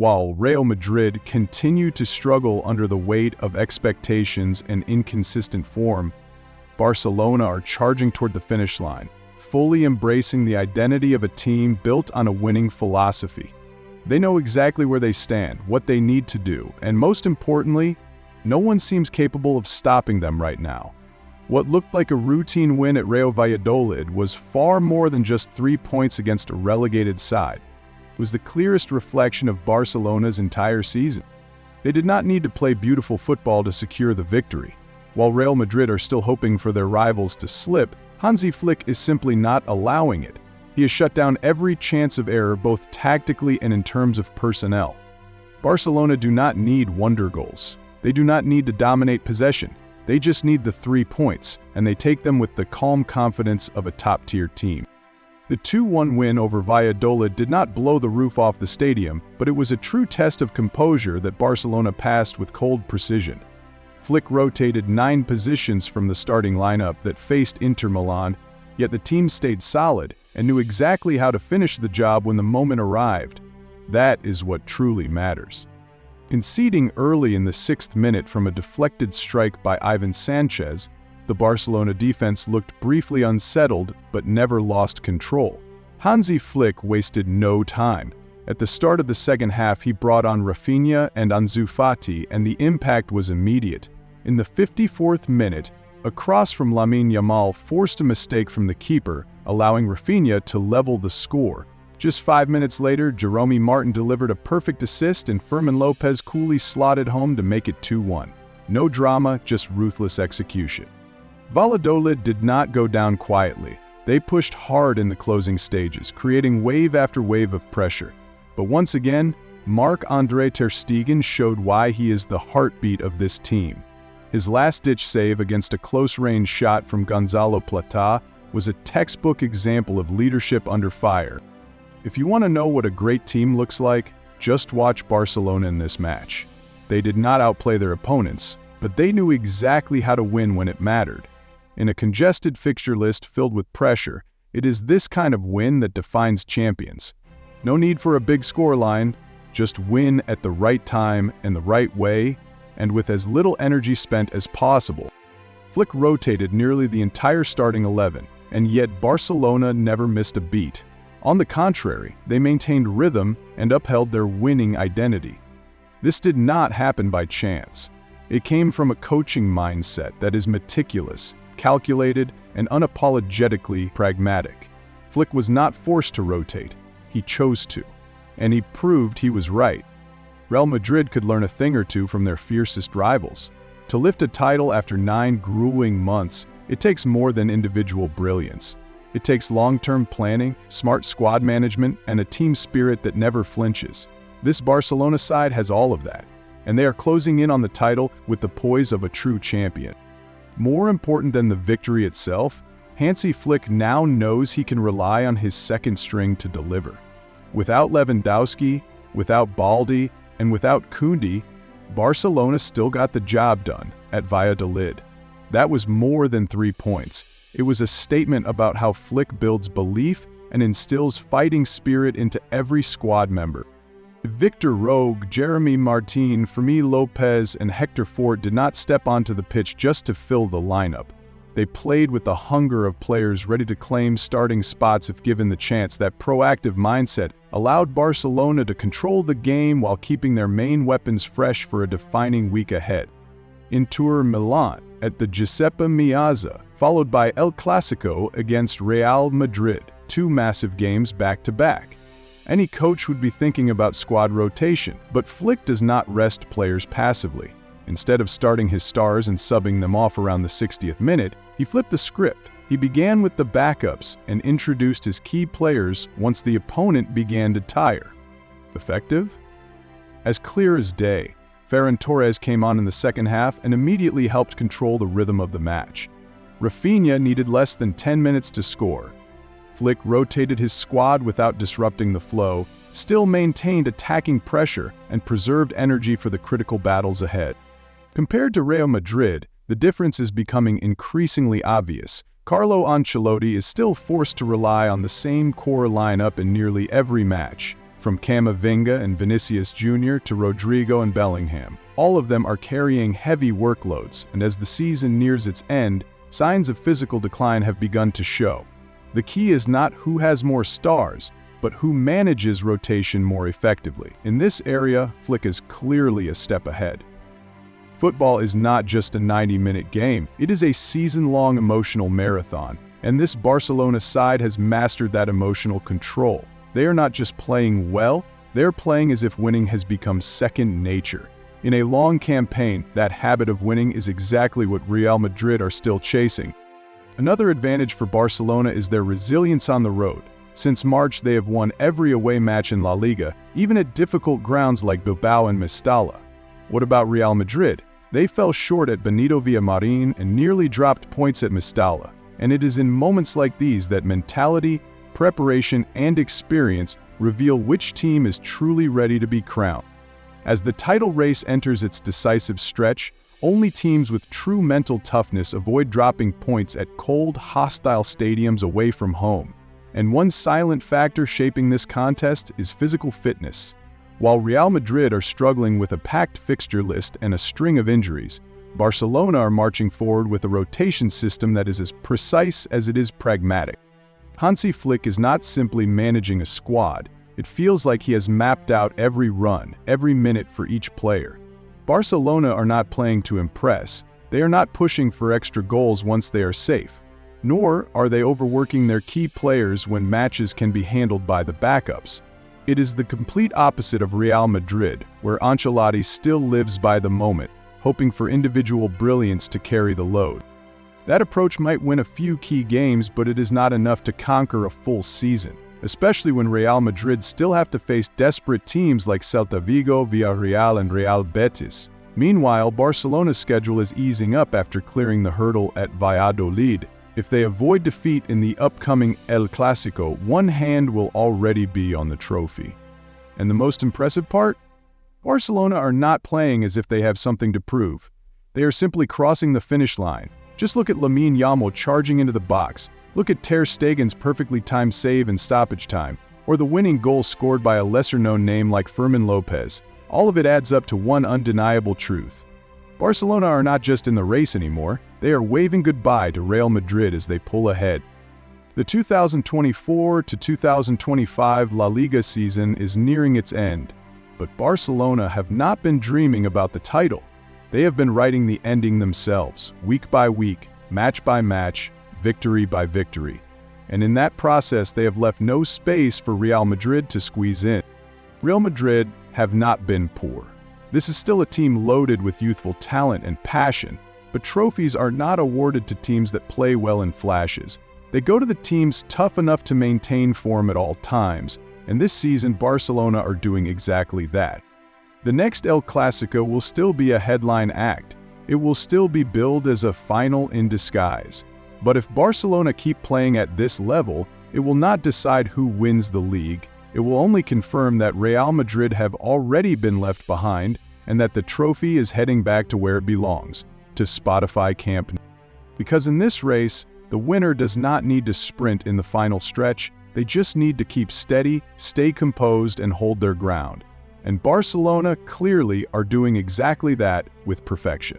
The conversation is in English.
while Real Madrid continue to struggle under the weight of expectations and inconsistent form, Barcelona are charging toward the finish line, fully embracing the identity of a team built on a winning philosophy. They know exactly where they stand, what they need to do, and most importantly, no one seems capable of stopping them right now. What looked like a routine win at Real Valladolid was far more than just 3 points against a relegated side. It was the clearest reflection of Barcelona's entire season. They did not need to play beautiful football to secure the victory. While Real Madrid are still hoping for their rivals to slip, Hansi Flick is simply not allowing it. He has shut down every chance of error both tactically and in terms of personnel. Barcelona do not need wonder goals. They do not need to dominate possession. They just need the 3 points, and they take them with the calm confidence of a top-tier team. The 2-1 win over Valladolid did not blow the roof off the stadium, but it was a true test of composure that Barcelona passed with cold precision. Flick rotated 9 positions from the starting lineup that faced Inter Milan, yet the team stayed solid and knew exactly how to finish the job when the moment arrived. That is what truly matters. Conceding early in the 6th minute from a deflected strike by Ivan Sanchez, the Barcelona defense looked briefly unsettled but never lost control. Hansi Flick wasted no time. At the start of the second half, he brought on Rafinha and Ansu Fati, and the impact was immediate. In the 54th minute, a cross from Lamine Yamal forced a mistake from the keeper, allowing Rafinha to level the score. Just 5 minutes later, Jerome Martin delivered a perfect assist and Fermin Lopez coolly slotted home to make it 2-1. No drama, just ruthless execution. Valladolid did not go down quietly. They pushed hard in the closing stages, creating wave after wave of pressure. But once again, Marc-Andre ter Stegen showed why he is the heartbeat of this team. His last-ditch save against a close-range shot from Gonzalo Plata was a textbook example of leadership under fire. If you want to know what a great team looks like, just watch Barcelona in this match. They did not outplay their opponents, but they knew exactly how to win when it mattered. In a congested fixture list filled with pressure, it is this kind of win that defines champions. No need for a big scoreline, just win at the right time and the right way, and with as little energy spent as possible. Flick rotated nearly the entire starting 11, and yet Barcelona never missed a beat. On the contrary, they maintained rhythm and upheld their winning identity. This did not happen by chance. It came from a coaching mindset that is meticulous, calculated, and unapologetically pragmatic. Flick was not forced to rotate. He chose to. And he proved he was right. Real Madrid could learn a thing or two from their fiercest rivals. To lift a title after 9 grueling months, it takes more than individual brilliance. It takes long-term planning, smart squad management, and a team spirit that never flinches. This Barcelona side has all of that, and they are closing in on the title with the poise of a true champion. More important than the victory itself, Hansi Flick now knows he can rely on his second string to deliver. Without Lewandowski, without Baldi, and without Koundé, Barcelona still got the job done at Valladolid. That was more than 3 points. It was a statement about how Flick builds belief and instills fighting spirit into every squad member. Victor Roque, Jeremy Martin, Fermin Lopez, and Hector Fort did not step onto the pitch just to fill the lineup. They played with the hunger of players ready to claim starting spots if given the chance. That proactive mindset allowed Barcelona to control the game while keeping their main weapons fresh for a defining week ahead. Inter Milan at the Giuseppe Meazza, followed by El Clasico against Real Madrid, 2 massive games back-to-back. Any coach would be thinking about squad rotation, but Flick does not rest players passively. Instead of starting his stars and subbing them off around the 60th minute, he flipped the script. He began with the backups and introduced his key players once the opponent began to tire. Effective? As clear as day. Ferran Torres came on in the second half and immediately helped control the rhythm of the match. Rafinha needed less than 10 minutes to score. Flick rotated his squad without disrupting the flow, still maintained attacking pressure, and preserved energy for the critical battles ahead. Compared to Real Madrid, the difference is becoming increasingly obvious. Carlo Ancelotti is still forced to rely on the same core lineup in nearly every match. From Camavinga and Vinicius Jr. to Rodrigo and Bellingham, all of them are carrying heavy workloads, and as the season nears its end, signs of physical decline have begun to show. The key is not who has more stars, but who manages rotation more effectively. In this area, Flick is clearly a step ahead. Football is not just a 90-minute game, it is a season-long emotional marathon, and this Barcelona side has mastered that emotional control. They are not just playing well, they're playing as if winning has become second nature. In a long campaign, that habit of winning is exactly what Real Madrid are still chasing. Another advantage for Barcelona is their resilience on the road. Since March, they have won every away match in La Liga, even at difficult grounds like Bilbao and Mestalla. What about Real Madrid? They fell short at Benito Villamarin and nearly dropped points at Mestalla. And it is in moments like these that mentality, preparation, and experience reveal which team is truly ready to be crowned. As the title race enters its decisive stretch, only teams with true mental toughness avoid dropping points at cold, hostile stadiums away from home. And one silent factor shaping this contest is physical fitness. While Real Madrid are struggling with a packed fixture list and a string of injuries, Barcelona are marching forward with a rotation system that is as precise as it is pragmatic. Hansi Flick is not simply managing a squad, it feels like he has mapped out every run, every minute for each player. Barcelona are not playing to impress, they are not pushing for extra goals once they are safe, nor are they overworking their key players when matches can be handled by the backups. It is the complete opposite of Real Madrid, where Ancelotti still lives by the moment, hoping for individual brilliance to carry the load. That approach might win a few key games, but it is not enough to conquer a full season, especially when Real Madrid still have to face desperate teams like Celta Vigo, Villarreal, and Real Betis. Meanwhile, Barcelona's schedule is easing up after clearing the hurdle at Valladolid. If they avoid defeat in the upcoming El Clasico, one hand will already be on the trophy. And the most impressive part? Barcelona are not playing as if they have something to prove. They are simply crossing the finish line. Just look at Lamine Yamal charging into the box. Look at Ter Stegen's perfectly timed save in stoppage time, or the winning goal scored by a lesser-known name like Fermin Lopez. All of it adds up to one undeniable truth. Barcelona are not just in the race anymore, they are waving goodbye to Real Madrid as they pull ahead. The 2024 to 2025 La Liga season is nearing its end, but Barcelona have not been dreaming about the title. They have been writing the ending themselves, week by week, match by match, victory by victory. And in that process, they have left no space for Real Madrid to squeeze in. Real Madrid have not been poor. This is still a team loaded with youthful talent and passion, but trophies are not awarded to teams that play well in flashes. They go to the teams tough enough to maintain form at all times, and this season Barcelona are doing exactly that. The next El Clasico will still be a headline act. It will still be billed as a final in disguise. But if Barcelona keep playing at this level, it will not decide who wins the league. It will only confirm that Real Madrid have already been left behind and that the trophy is heading back to where it belongs, to Spotify Camp Nou. Because in this race, the winner does not need to sprint in the final stretch, they just need to keep steady, stay composed, and hold their ground. And Barcelona clearly are doing exactly that with perfection.